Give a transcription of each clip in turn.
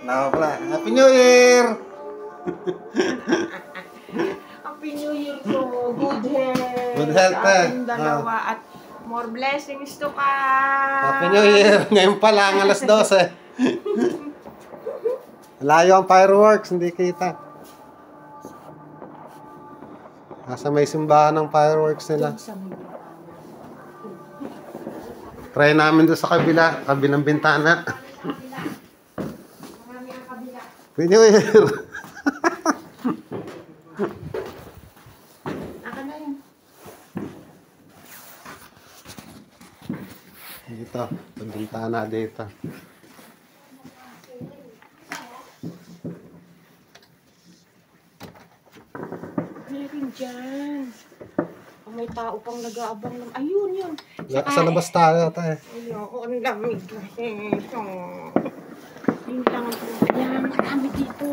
Nakapala. Happy New Year! Happy New Year ko. Good health. Good health, sa ating dalawa at more blessings to come. Happy New Year! Ngayon pa lang, alas 12. Layo ang fireworks, hindi kita. Nasa may simbahan ng fireworks nila. Try namin doon sa kabilang bintana. Happy New Year! Dito, sa bintana dito. Meron dyan. May tao pang nag-aabang ng... Ayun yun. Sa labas tayo tayo. Ayun, ang lamig kasi. Yun lang ang pumunta. Yan, marami dito.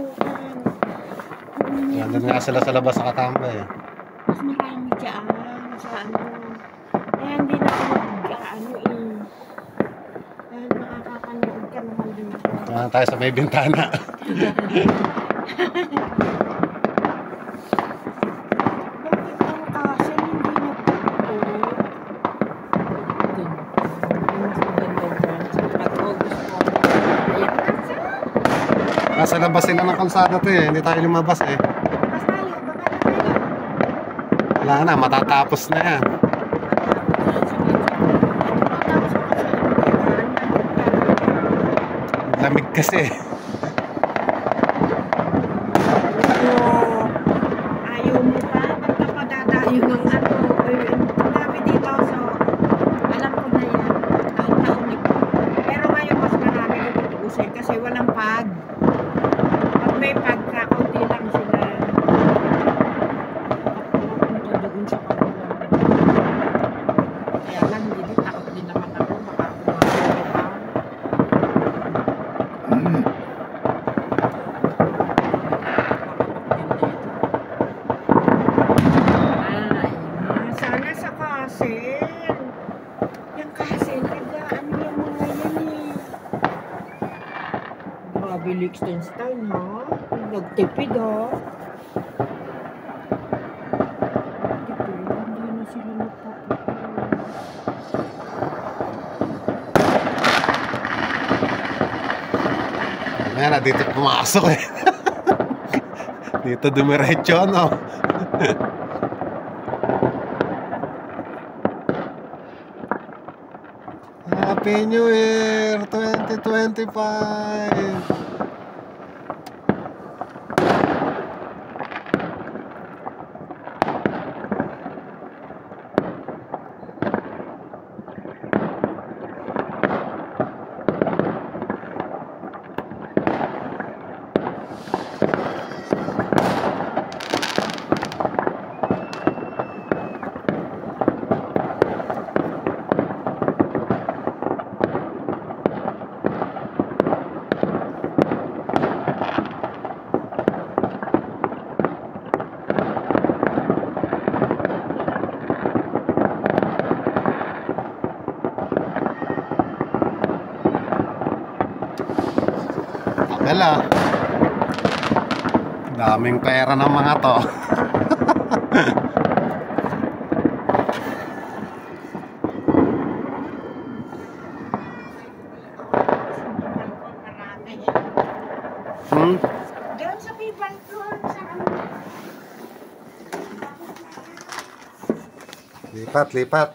Yan, doon nga sila sa labas sa katambay. Mas marami dyan. Sa ano. Kaya hindi na ako mag-ano dahil makakapanood ka naman dito. Yan tayo sa may bintana. Nasa labas sila ng kalsada to eh. Hindi tayo lumabas eh. Labas tayo, baba na tayo. Wala na, matatapos na yan. Lamig kasi. Ayaw mo pa? Ba't ka pa dadayo ng ano? Marami dito, so alam ko na yan. Taon-taon. Pero ngayon mas marami na tutuusin kasi walang pag. Pag may pag, kakaunti lang sila. Punta doon sa kanila. Kaya lang, hindi takot din naman ako. Baka kumakain pa. Sana sa Castle. Yung Castle, biglaan yung mga yan eh. Grabe Liechtenstein ha? Nagtipid ha? Tipid, hindi na sila nagpapapid. Ayan na, dito pumasok eh. Dito dumiretso, no? Happy New Year 2025! Wala. Daming pera ng mga to. Doon sa may balkon, sa ano? Lipat, lipat.